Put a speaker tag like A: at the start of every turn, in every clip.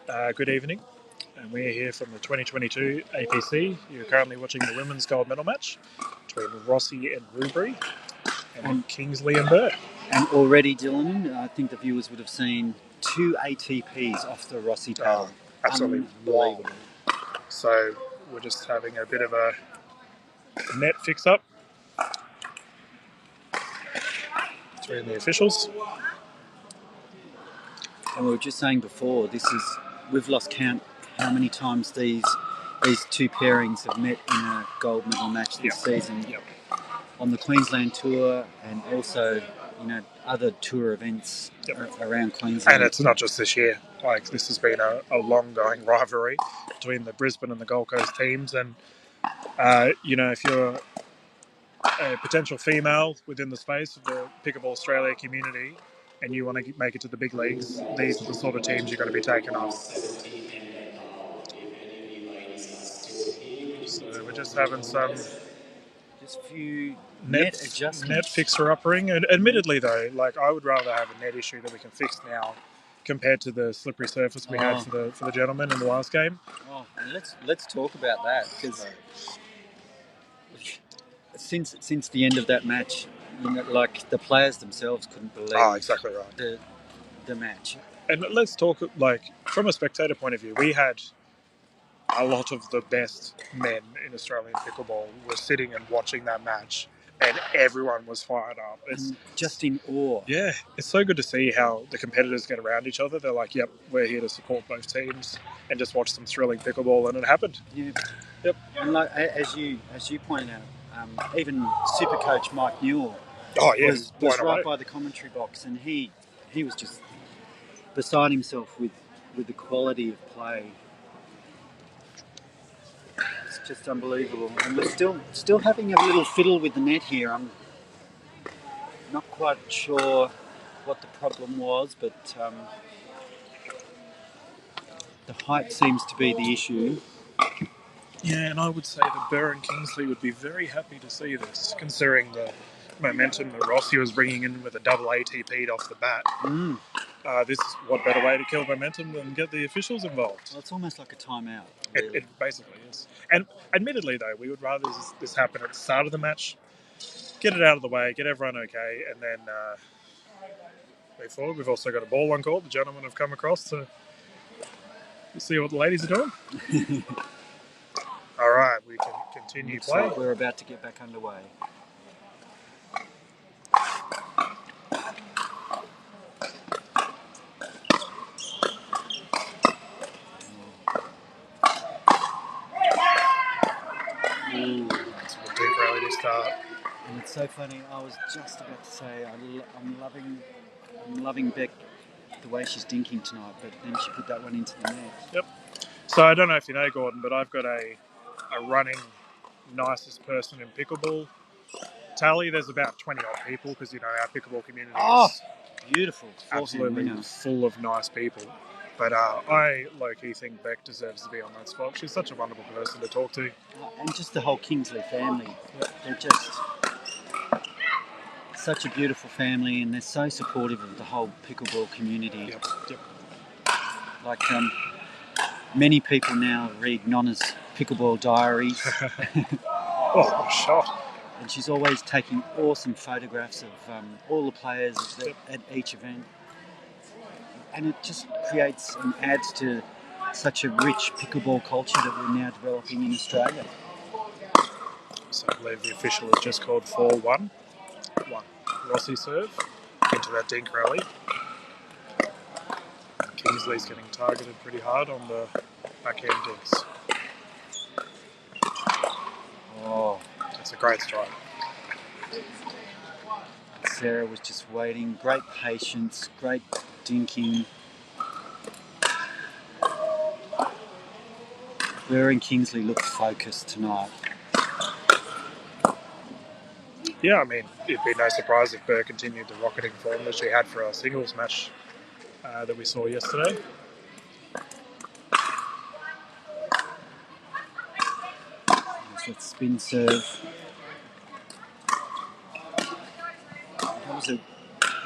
A: Good evening, and we are here from the 2022 APC. You're currently watching the women's gold medal match between Rossi and Ruberry and Kingsley and Burr.
B: And already, Dylan, I think the viewers would have seen 2 ATPs off the Rossi paddle.
A: Absolutely wild. So we're just having a bit of a net fix-up between the officials.
B: And we were just saying before, we've lost count how many times these two pairings have met in a gold medal match this season. On the Queensland tour and also, other tour events around Queensland.
A: And it's not just this year. Like, this has been a long-going rivalry between the Brisbane and the Gold Coast teams. And, if you're a potential female within the space of the Pickleball Australia community and you want to make it to the big leagues, these are the sort of teams you're going to be taking on. So we're just having
B: just a few
A: net
B: adjustments.
A: Net fixer-uppering. And admittedly, though, I would rather have a net issue that we can fix now compared to the slippery surface we had for the gentlemen in the last game.
B: And let's talk about that, because since the end of that match, the players themselves couldn't believe.
A: Exactly right.
B: The match.
A: And let's talk from a spectator point of view. We had a lot of the best men in Australian pickleball were sitting and watching that match, and everyone was fired up. It's
B: just in awe.
A: Yeah, it's so good to see how the competitors get around each other. They're like, "Yep, we're here to support both teams," and just watch some thrilling pickleball, and it happened.
B: Yeah. Yep. And as you pointed out, even Super Coach Mike Newell was right by the commentary box, and he was just beside himself with the quality of play. It's just unbelievable. And we're still having a little fiddle with the net here. I'm not quite sure what the problem was, but the height seems to be the issue.
A: Yeah, and I would say that Burr and Kingsley would be very happy to see this, considering the momentum that Rossi was bringing in with a double ATP'd off the bat. This is what better way to kill momentum than get the officials involved.
B: Well, it's almost like a timeout.
A: Really. It basically is. And admittedly, though, we would rather this happen at the start of the match, get it out of the way, get everyone okay, and then move forward. We've also got a ball on court. The gentlemen have come across to see what the ladies are doing. All right, we can continue playing.
B: Like we're about to get back underway.
A: That's a deep rally to start.
B: And it's so funny. I was just about to say I'm loving Beck the way she's dinking tonight, but then she put that one into the net.
A: Yep. So I don't know if you know, Gordon, but I've got a running nicest person in pickleball tally. There's about 20 odd people because our pickleball community is
B: beautiful,
A: absolutely full of nice people. But I low-key think Beck deserves to be on that spot. She's such a wonderful person to talk to.
B: And just the whole Kingsley family. They're just such a beautiful family, and they're so supportive of the whole pickleball community.
A: Yep.
B: Many people now read Nonna's pickleball diaries.
A: Oh, shot.
B: And she's always taking awesome photographs of all the players at each event. And it just creates and adds to such a rich pickleball culture that we're now developing in Australia.
A: So I believe the official has just called 4-1. Rossi serve into that dink rally. Kingsley's getting targeted pretty hard on the backhand dinks.
B: Oh,
A: that's a great strike.
B: Sarah was just waiting. Great patience, great dinking. Burr and Kingsley look focused tonight.
A: Yeah, I mean, it'd be no surprise if Burr continued the rocketing form that she had for our singles match that we saw yesterday.
B: There's that spin serve. It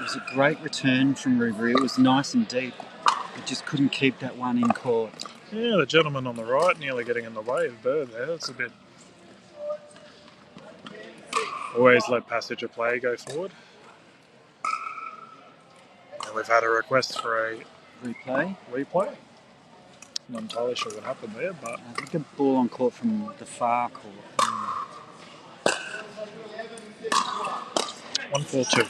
B: was a great return from Ruberry. It was nice and deep. But just couldn't keep that one in court.
A: Yeah, the gentleman on the right nearly getting in the way of Burr there. It's a bit... Always let passage of play go forward. And we've had a request for a
B: Replay.
A: Not entirely sure what happened there, but...
B: I think a ball on court from the far court.
A: 1-4-2.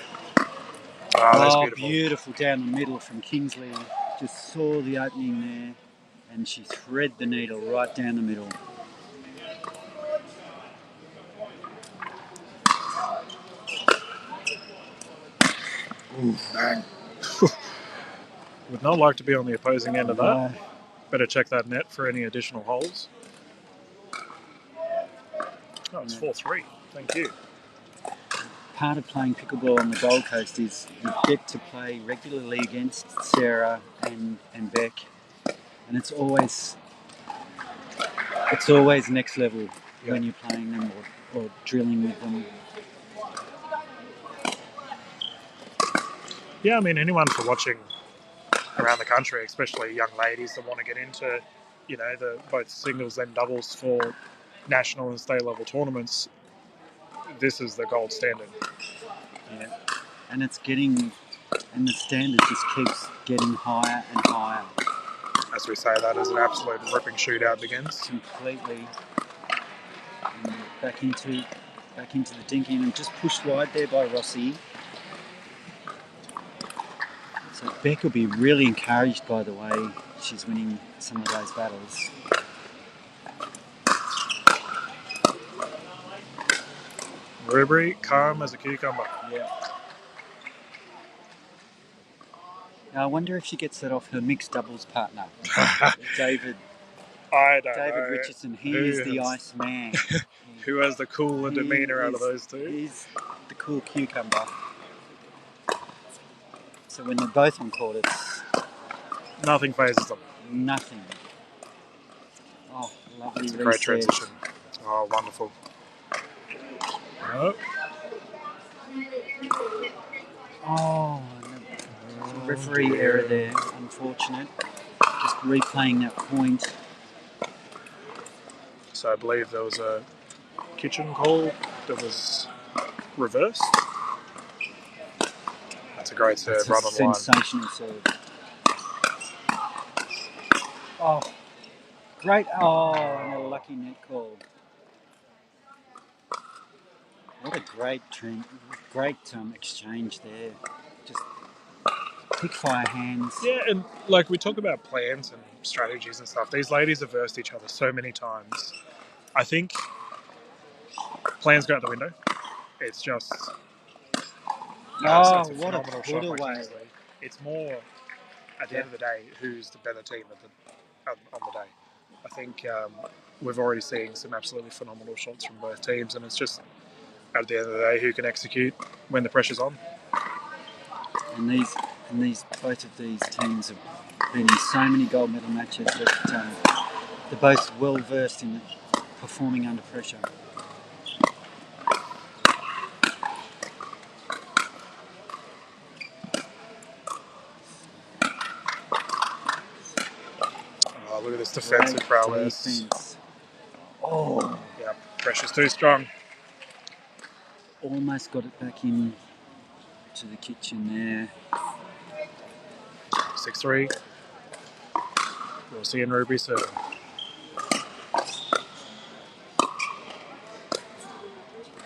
A: That's beautiful.
B: Beautiful down the middle from Kingsley. Just saw the opening there, and she thread the needle right down the middle.
A: Ooh, bang. Would not like to be on the opposing end of that. Better check that net for any additional holes. Oh, it's 4-3. Thank you.
B: Part of playing pickleball on the Gold Coast is you get to play regularly against Sarah and Beck, and it's always next level when you're playing them or drilling with them.
A: Yeah, I mean, anyone for watching around the country, especially young ladies that want to get into, both singles and doubles for national and state level tournaments, this is the gold standard.
B: Yeah, and the standard just keeps getting higher and higher.
A: As we say that, as an absolute ripping shootout begins.
B: Completely. And back into the dinking and just pushed wide there by Rossi. So Beck will be really encouraged by the way she's winning some of those battles.
A: Ruberry, calm as a cucumber.
B: Yeah. Now I wonder if she gets that off her mixed doubles partner, David.
A: I don't know.
B: David Richardson. He is the ice man.
A: Who has the cooler demeanour out of those two?
B: He's the cool cucumber. So when they're both on court, it's...
A: Nothing phases them.
B: Nothing. Oh, lovely.
A: It's a great transition. Oh, wonderful.
B: Oh, no. Referee error there. Unfortunate. Just replaying that point.
A: So I believe there was a kitchen call that was reversed. That's a great serve, run on line.
B: Sensational serve. Oh, great. Oh, and a lucky net call. What a great exchange there. Just quick fire hands.
A: Yeah, and like we talk about plans and strategies and stuff, these ladies have versed each other so many times. I think plans go out the window. It's just...
B: what a put away.
A: It's more, at the end of the day, who's the better team on the day. I think we've already seen some absolutely phenomenal shots from both teams, and it's just, at the end of the day, who can execute when the pressure's on.
B: And both of these teams have been in so many gold medal matches that they're both well versed in performing under pressure.
A: Oh, look at this defensive prowess.
B: Defense. Oh.
A: Yeah, pressure's too strong.
B: Almost got it back in to the kitchen there.
A: 6-3. Rossi and Ruberry serving.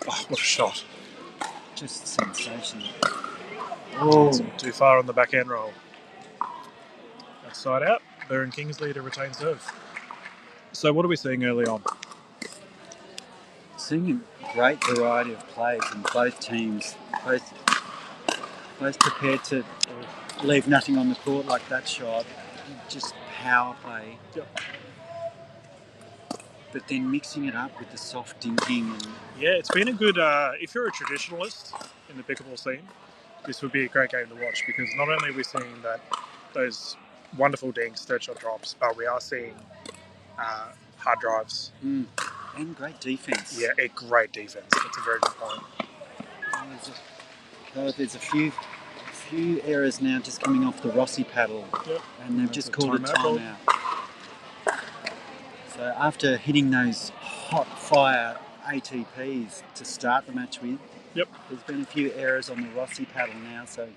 A: Oh, what a shot.
B: Just sensational.
A: Oh. Too far on the backhand roll. That's side out. Burr and Kingsley to retain serve. So what are we seeing early on?
B: Seeing a great variety of play from both teams. Both prepared to leave nothing on the court like that shot. Just power play.
A: Yep.
B: But then mixing it up with the soft dinking.
A: Yeah, it's been a good... if you're a traditionalist in the pickleball scene, this would be a great game to watch, because not only are we seeing those wonderful dinks, third shot drops, but we are seeing hard drives.
B: And great defence.
A: Yeah, a great defence. That's a very good point.
B: There's a few few errors now just coming off the Rossi paddle.
A: Yep.
B: And they've just called a timeout. So after hitting those hot fire ATPs to start the match with, there's been a few errors on the Rossi paddle now, so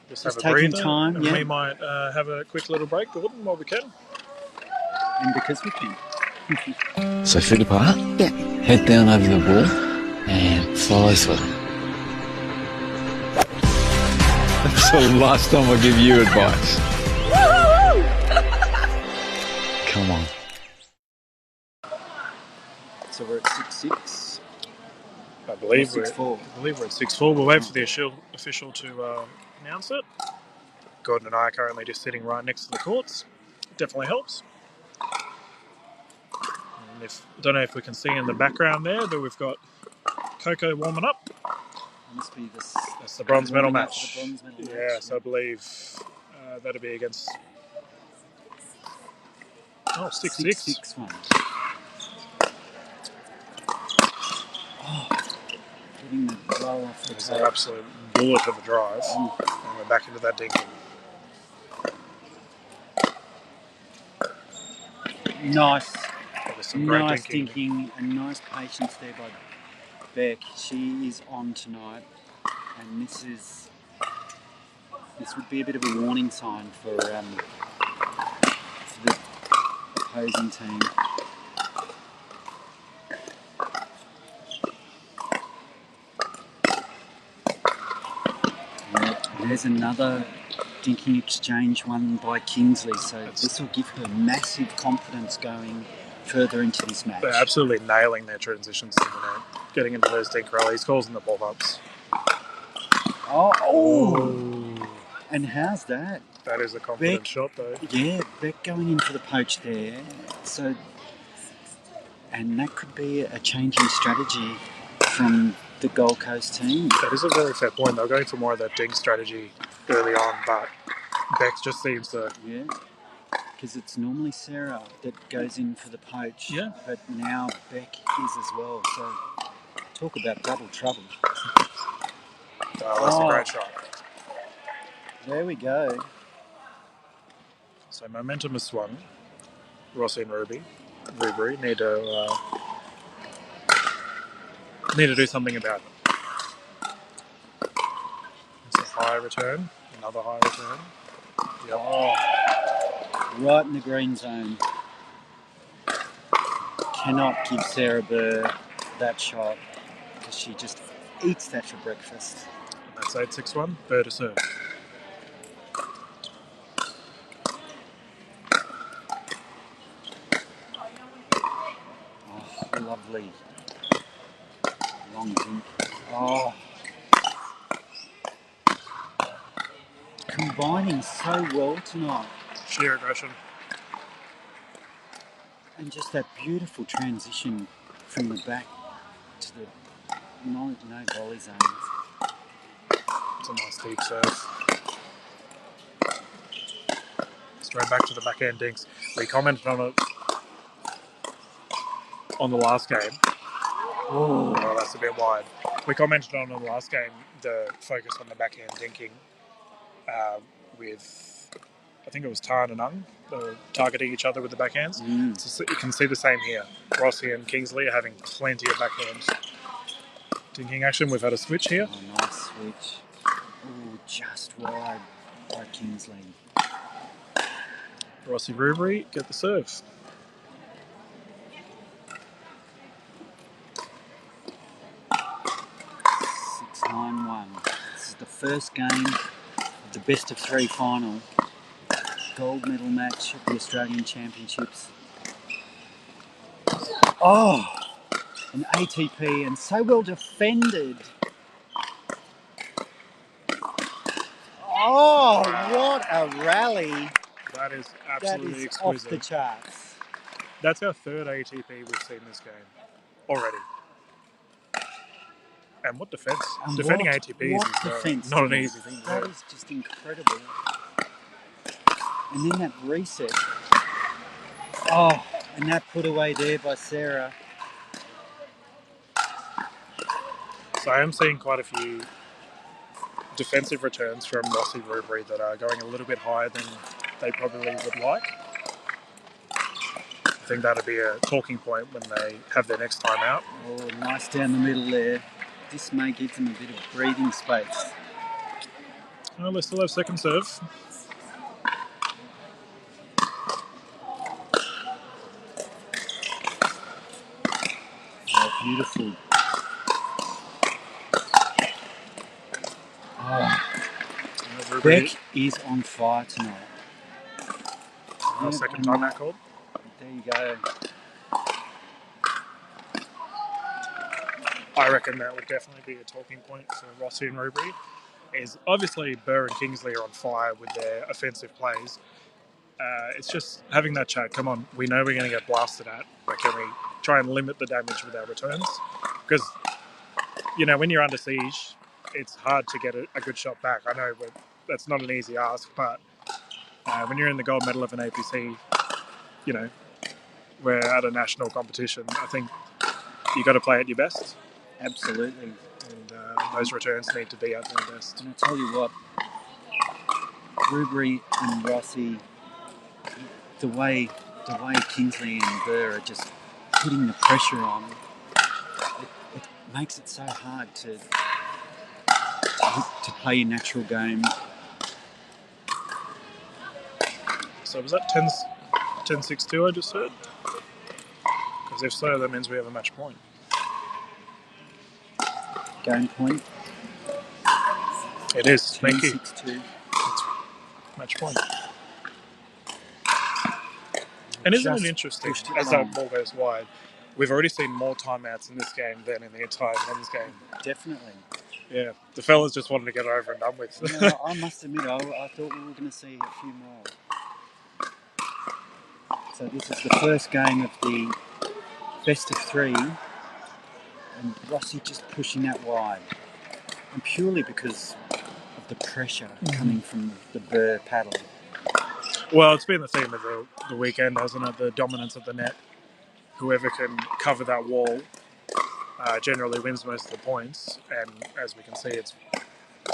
A: just
B: have a
A: taking
B: breather, time.
A: And we might have a quick little break, Gordon, while we can.
B: And because we can.
C: So feet apart, head down over the wall and follow through. That's the last time I give you advice. Come on.
B: So we're at 6-6.
A: I believe
B: 6-4.
A: we're at 6-4. We'll wait for the official to announce it. Gordon and I are currently just sitting right next to the courts. It definitely helps. And I don't know if we can see in the background there, but we've got Coco warming up.
B: Must be this.
A: That's the bronze medal match.
B: The bronze medal
A: Yes, I believe that'll be against. 6-6.
B: 6-1. Getting the blow off the
A: It's an absolute bullet of a drive. And we're back into that dinking.
B: Nice.
A: Some great
B: nice
A: dinking
B: and nice patience there by Beck. She is on tonight, and this would be a bit of a warning sign for the opposing team. There's another dinking exchange won by Kingsley, so this will give her massive confidence going further into this match.
A: They're absolutely nailing their transitions, getting into those dink rallies, causing the pop-ups.
B: Oh! And how's that?
A: That is a confident shot, though.
B: Yeah, Beck going in for the poach there. So, and that could be a change in strategy from the Gold Coast team.
A: That is a very fair point. They're going for more of that dink strategy early on, but Beck just seems to...
B: Yeah, because it's normally Sarah that goes in for the poach.
A: Yeah.
B: But now Beck is as well. So, talk about double trouble.
A: That's a great shot.
B: There we go.
A: So momentum has swung. Rossi and Ruberry need to do something about it. It's a high return, another high return. Yep.
B: Oh, right in the green zone. Cannot give Sarah Burr that shot because she just eats that for breakfast.
A: And that's 8-6-1. Burr to serve.
B: Oh, lovely. Long dink. Oh. Combining so well tonight.
A: Sheer aggression.
B: And just that beautiful transition from the back to the no volley zones.
A: It's a nice deep serve. Straight back to the backhand dinks. We commented on it on the last game. Oh, that's a bit wide. We commented on it in the last game, the focus on the backhand dinking with, I think it was Tan and Ung, targeting each other with the backhands. So you can see the same here. Rossi and Kingsley are having plenty of backhand dinking action. We've had a switch here.
B: Oh, nice switch. Oh, just wide by Kingsley.
A: Rossi Ruberry get the serve.
B: This is the first game of the best of three final. Gold medal match at the Australian Championships. Oh, an ATP and so well defended. Oh, what a rally.
A: That is absolutely exquisite.
B: Off the charts.
A: That's our third ATP we've seen this game already. And what defence? Defending ATPs is not an easy thing to do.
B: That is just incredible. And then that reset. Oh, and that put away there by Sarah.
A: So I am seeing quite a few defensive returns from Rossi Ruberry that are going a little bit higher than they probably would like. I think that'll be a talking point when they have their next time out.
B: Oh, nice down the middle there. This may give them a bit of breathing space.
A: Well, they still have second serve.
B: Oh, beautiful. Oh, Beck is on fire tonight.
A: Second time out called.
B: There you go.
A: I reckon that would definitely be a talking point for Rossi and Ruberry. Is obviously Burr and Kingsley are on fire with their offensive plays. It's just having that chat. Come on, we know we're going to get blasted at, but can we try and limit the damage with our returns? Because, you know, when you're under siege, it's hard to get a good shot back. I know that's not an easy ask, but when you're in the gold medal of an APC, you know, we're at a national competition. I think you got to play at your best.
B: Absolutely.
A: And those returns need to be at their best.
B: And I tell you what, Ruberry and Rossi, the way Kingsley and Burr are just putting the pressure on, it makes it so hard to play your natural game.
A: So was that 10-6-2 I just heard? Because if so, that means we have a match point.
B: Game point.
A: It is. Thank you.
B: 10-6-2.
A: It's match point. And isn't it interesting, as that ball goes wide, we've already seen more timeouts in this game than in the entire men's game.
B: Definitely.
A: Yeah, the fellas just wanted to get it over and done with.
B: Yeah, I must admit, I thought we were going to see a few more. So this is the first game of the best of three, and Rossi just pushing that wide. And purely because of the pressure coming from the Burr paddle.
A: Well, it's been the theme of the weekend, hasn't it? The dominance of the net. Whoever can cover that wall generally wins most of the points. And as we can see, it's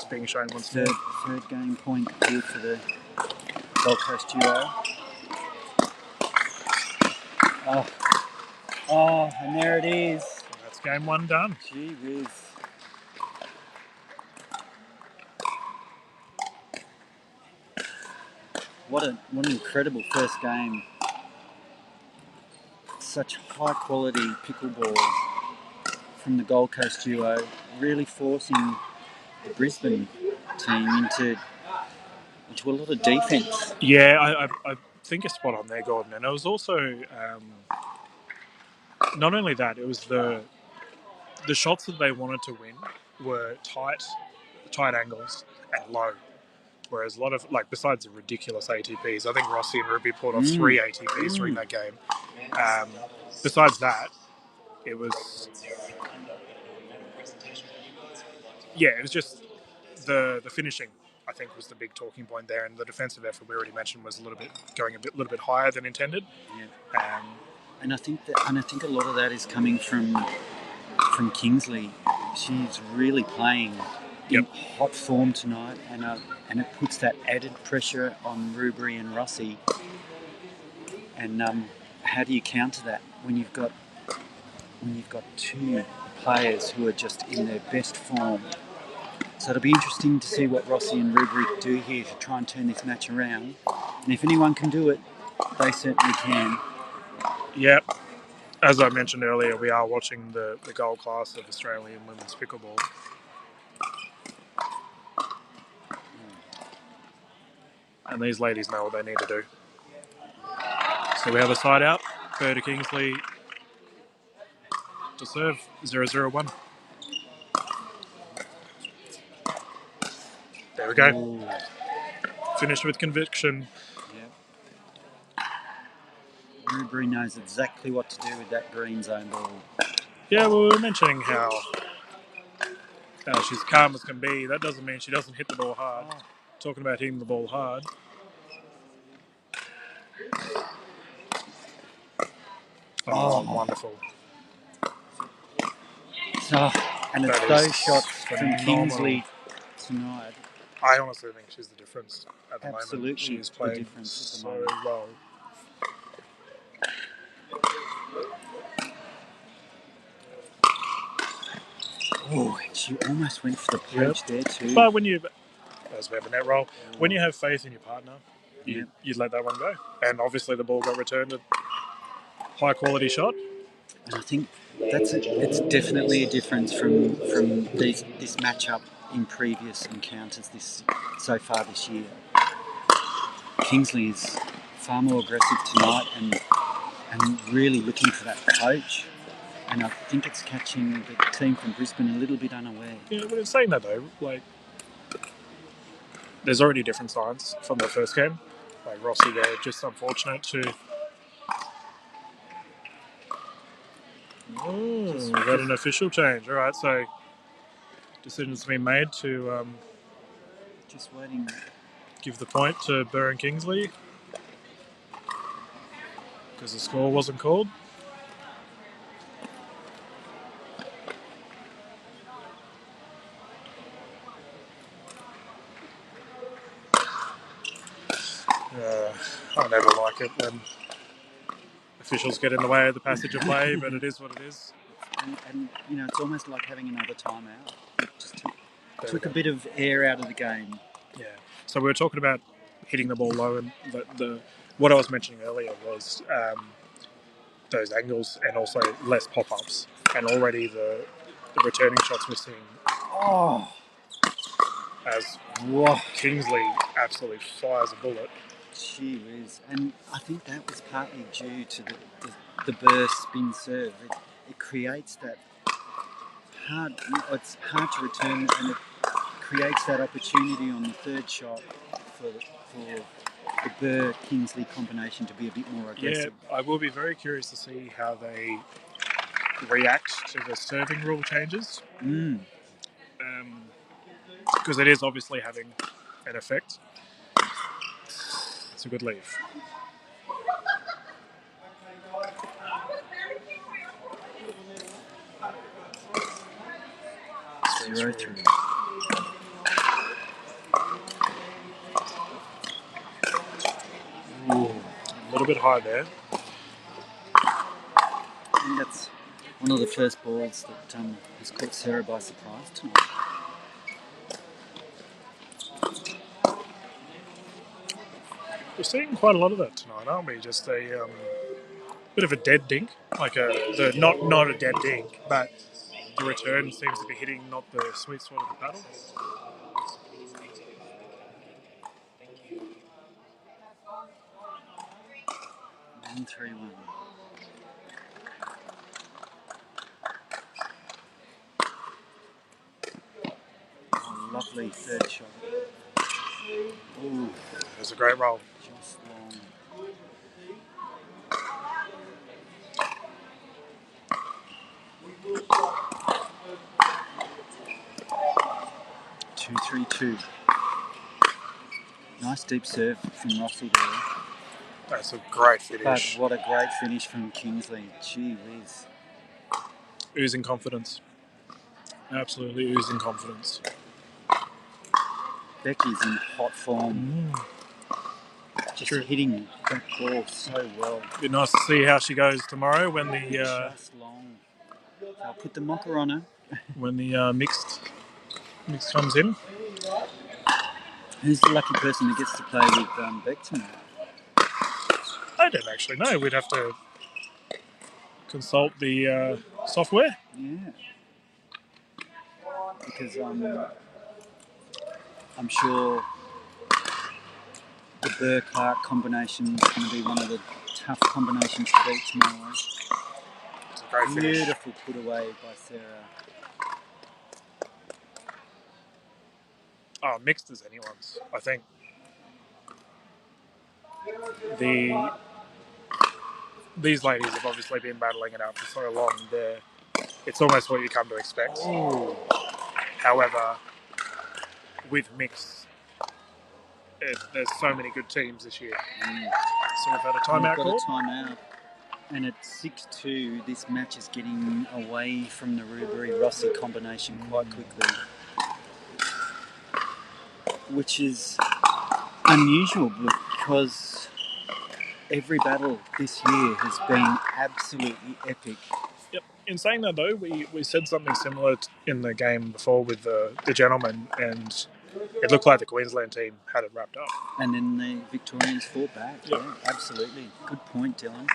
A: being shown once more.
B: Third game point here for the Gold Coast duo. Oh, and there it is.
A: That's game one done.
B: Gee whiz. What an incredible first game. Such high quality pickleball from the Gold Coast duo, really forcing the Brisbane team into a lot of defence.
A: Yeah, I think you're spot on there, Gordon. And it was also not only that, it was the shots that they wanted to win were tight angles and low. Whereas a lot of, like, besides the ridiculous ATPs, I think Rossi and Ruby pulled off 3 ATPs during that game. Besides that, it was... Yeah, it was just the finishing, I think, was the big talking point there. And the defensive effort we already mentioned was going a little bit higher than intended.
B: Yeah. And I think a lot of that is coming from Kingsley. She's really playing in hot form tonight, and it puts that added pressure on Ruberry and Rossi. And how do you counter that when you've got two players who are just in their best form? So it'll be interesting to see what Rossi and Ruberry do here to try and turn this match around. And if anyone can do it, they certainly can.
A: Yep. As I mentioned earlier, we are watching the gold class of Australian women's pickleball. And these ladies know what they need to do. So we have a side out. Burr to Kingsley to serve 0-0-1. There we go.
B: Ooh.
A: Finished with conviction.
B: Yep. Ruberry knows exactly what to do with that green zone ball.
A: Yeah, well, we were mentioning how she's calm as can be. That doesn't mean she doesn't hit the ball hard. Talking about hitting the ball hard. Oh, wonderful.
B: And it's those shots from Kingsley tonight.
A: I honestly think she's the difference at the
B: Absolutely
A: moment. She is
B: the
A: playing
B: difference at the
A: so
B: moment.
A: well.
B: Oh, she almost went for the poach there too.
A: But when you, as we have a net roll, when you have faith in your partner, you let that one go. And obviously the ball got returned a high quality shot.
B: And I think it's definitely a difference from this matchup in previous encounters so far this year. Kingsley is far more aggressive tonight and really looking for that poach. And I think it's catching the team from Brisbane a little bit unaware.
A: Yeah, but in saying that though, like, there's already different signs from the first game. Like Rossi there, just unfortunate to. We got an official change. All right, so decisions being made to
B: just waiting.
A: Give the point to Burr and Kingsley because the score wasn't called. I never like it when officials get in the way of the passage of play, but it is what it is.
B: And you know, it's almost like having another timeout. It just took a bit of air out of the game.
A: Yeah. So we were talking about hitting the ball low, and what I was mentioning earlier was those angles and also less pop-ups, and already the returning shots we're seeing.
B: Oh,
A: as Kingsley absolutely fires a bullet.
B: She is, and I think that was partly due to the Burr spin serve. It creates that it's hard to return, and it creates that opportunity on the third shot for the Burr Kingsley combination to be a bit more aggressive.
A: Yeah, I will be very curious to see how they react to the serving rule changes. Because it is obviously having an effect. It's a good leave.
B: Zero three.
A: A little bit high there.
B: I think that's one of the first balls that has caught Sarah by surprise tonight.
A: We're seeing quite a lot of that tonight, aren't we? Just a bit of a dead dink, like not a dead dink, but the return seems to be hitting not the sweet spot of the paddle.
B: One 3-1. Oh, lovely third shot. Ooh,
A: it was a great roll.
B: Just long. Two, 3-2. Nice deep serve from Rossi there.
A: That's a great finish.
B: But what a great finish from Kingsley. Gee whiz.
A: Oozing confidence. Absolutely oozing confidence.
B: Becky's in hot form. Just hitting that ball so well.
A: Be nice to see how she goes tomorrow when the
B: just long. I'll put the mocker on her.
A: when the mixed comes in.
B: Who's the lucky person that gets to play with Beck tonight?
A: I don't actually know. We'd have to consult the software.
B: Yeah. Because I'm sure the Burr-Clark combination is going to be one of the tough combinations to beat tomorrow.
A: It's a great finish.
B: Beautiful put away by Sarah.
A: Oh, mixed as anyone's, I think. These ladies have obviously been battling it out for so long. It's almost what you come to expect.
B: Ooh.
A: However, with mixed, there's so many good teams this year. So we've had a timeout call.
B: We've got a timeout. And at 6-2, this match is getting away from the Ruberry-Rossi combination quite quickly. which is unusual because every battle this year has been absolutely epic.
A: Yep. In saying that, though, we said something similar in the game before with the gentleman, and it looked like the Queensland team had it wrapped up.
B: And then the Victorians fought back.
A: Yep.
B: Yeah, absolutely. Good point, Dylan.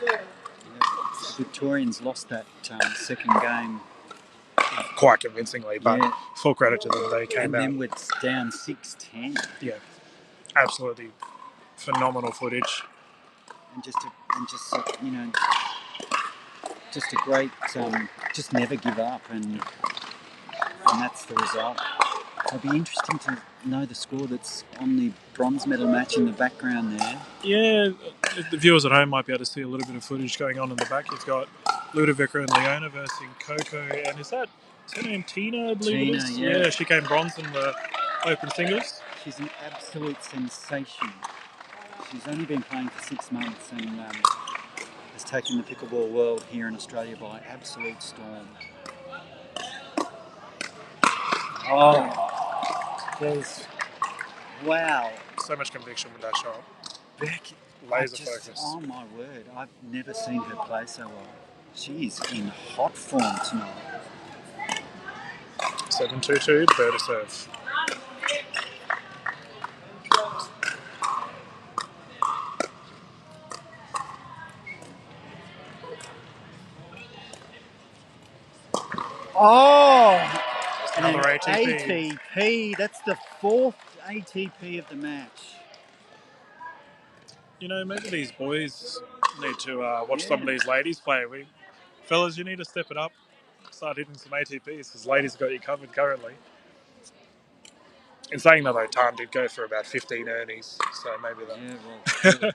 B: Yeah, the Victorians lost that second game
A: quite convincingly, but
B: yeah.
A: Full credit to them. They came out.
B: And then we're down 6-10.
A: Yeah, absolutely phenomenal footage.
B: And just a great, just never give up, and that's the result. It'll be interesting to know the score that's on the bronze medal match in the background there.
A: Yeah, the viewers at home might be able to see a little bit of footage going on in the back. You've got Ludovica and Leona versus Coco, and is her name Tina, I believe it is?
B: Yeah,
A: she came bronze in the open singles.
B: She's an absolute sensation. She's only been playing for 6 months and has taken the pickleball world here in Australia by absolute storm. Wow.
A: So much conviction with that shot.
B: Beck,
A: laser focus.
B: Oh my word, I've never seen her play so well. She's in hot form tonight.
A: 7-2-2, Burr to serve.
B: Oh!
A: Another ATP.
B: ATP. That's the 4th ATP of the match.
A: You know, maybe these boys need to watch some of these ladies play. Fellas, you need to step it up. Start hitting some ATPs because ladies have got you covered currently. In saying that, though, Tan did go for about 15 earnies, so maybe that.
B: Yeah,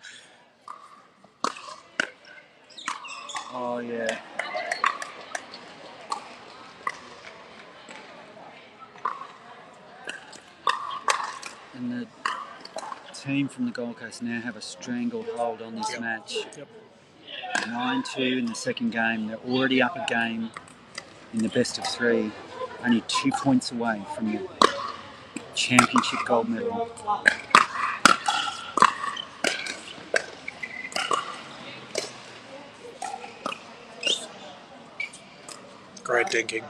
B: well. Oh, yeah. And the team from the Gold Coast now have a stranglehold on this match.
A: Yep.
B: 9-2 in the second game. They're already up a game in the best of 3. Only 2 points away from the championship gold medal.
A: Great dinking.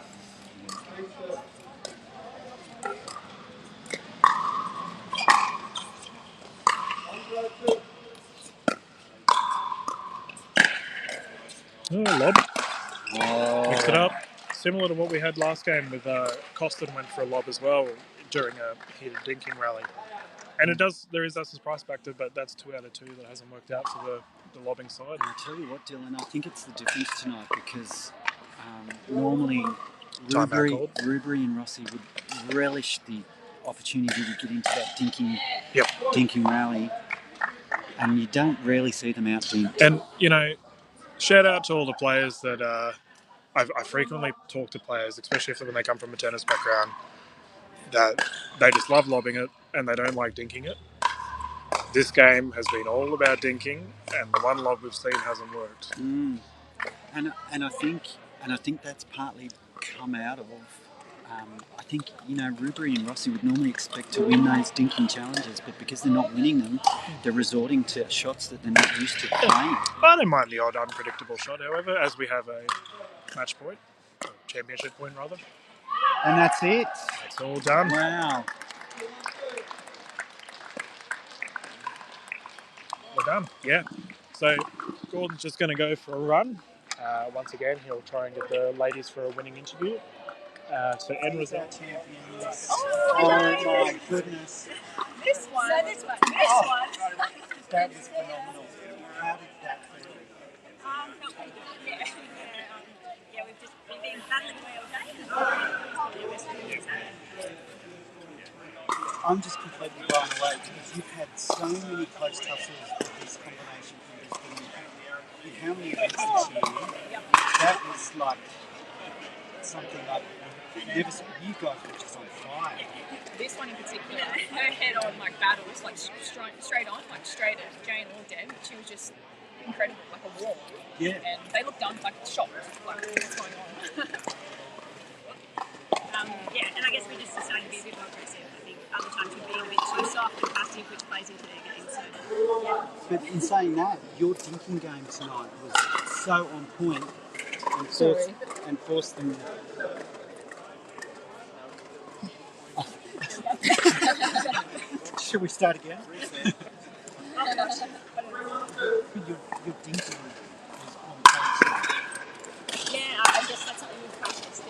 A: Oh, lob. Mix it up. Similar to what we had last game with Costin went for a lob as well during a heated dinking rally. And there is that surprise factor, but that's 2 out of 2 that hasn't worked out for the lobbing side.
B: And I tell you what, Dylan, I think it's the difference tonight because normally Ruberry and Rossi would relish the opportunity to get into that dinking rally, and you don't really see them out dinked.
A: And, you know, shout out to all the players that I frequently talk to players, especially when they come from a tennis background, that they just love lobbing it and they don't like dinking it. This game has been all about dinking, and the one lob we've seen hasn't worked.
B: And I think that's partly come out of. I think, you know, Ruberry and Rossi would normally expect to win those dinking challenges, but because they're not winning them, they're resorting to shots that they're not used to playing.
A: I don't mind the odd unpredictable shot, however, as we have a match point, or championship point rather.
B: And that's it.
A: It's all done.
B: Wow.
A: We're done. Yeah. So Gordon's just going to go for a run. Once again, he'll try and get the ladies for a winning interview. So end result.
B: Champions. Oh my goodness.
D: This one. That was
B: phenomenal. How did that feel?
D: Felt pretty good. Yeah, we've been battling away all day.
B: I'm just completely blown away because you've had so many close tussles with this combination from Brisbane. In how many events this year? That was like something I've never seen. You guys were just on fire.
D: This one in particular, her head-on battles, straight on, straight at Jane or Deb. She was just incredible, like a wall.
B: Yeah.
D: And they looked shocked, what's going on. And I guess we just decided to be a bit more aggressive.
E: other times we're being a bit too soft and passive, which plays into their game. So, yeah.
B: But in saying that, your dinking game tonight was so on point and forced them. Should we start again? Your dinking was on point tonight.
E: Yeah, I guess that's something we've practiced.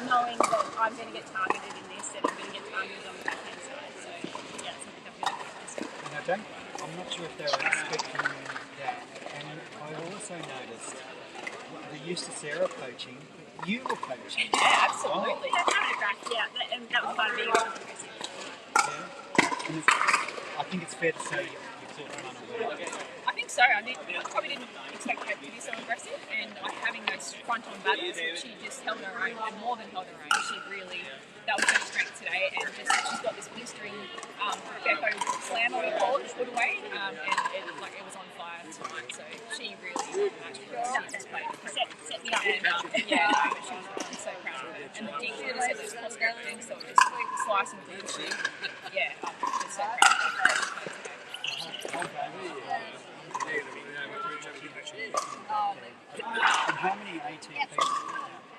E: Knowing that I'm going to get targeted in this and I'm going to get targeted on the backhand side. So, yeah, it's something I've really practiced.
B: And I'm not sure if they were expecting that. And I also noticed the use of Sarah coaching, you were coaching.
E: Yeah, absolutely. That's having it back, and that was fun being able to progress it.
B: Yeah. And I think it's fair to say you thought unaware.
E: I think so. I probably didn't expect her to be so aggressive, and having those front-on battles, she just held her own, and more than held her own. She really, that was her strength today, and just she's got this blistering Beppo slam on the ball, just put away, and it was on fire tonight. So she really just played. Set me up. And, I'm so proud of her. And the dink, she just had those cross-grip things, so just slicing through the shoe. Yeah, I'm just so proud of her.
B: And how many AT pieces?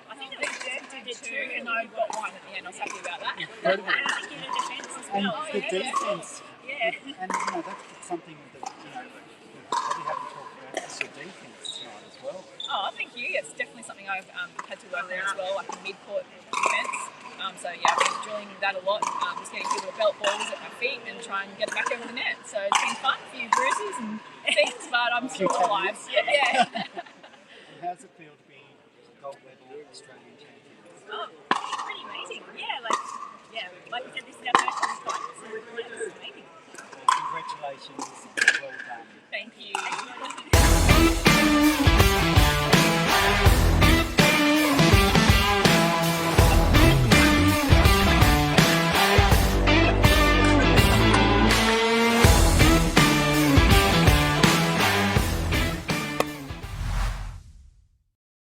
E: I think it was Deb did 2 and I got 1 at the end. I was happy about that.
B: Incredible.
E: And I think you did defence as
B: And
E: well.
B: the defence.
E: Yeah.
B: And that's something that we probably haven't talked about. Is your defence tonight as well.
E: Oh, thank you. It's definitely something I've had to work on as well, like a mid-court defence. So yeah, I've been drilling that a lot. Just getting people to belt balls at my feet and try and get it back over the net. So it's been fun, a few bruises and things, but I'm still alive. Yeah.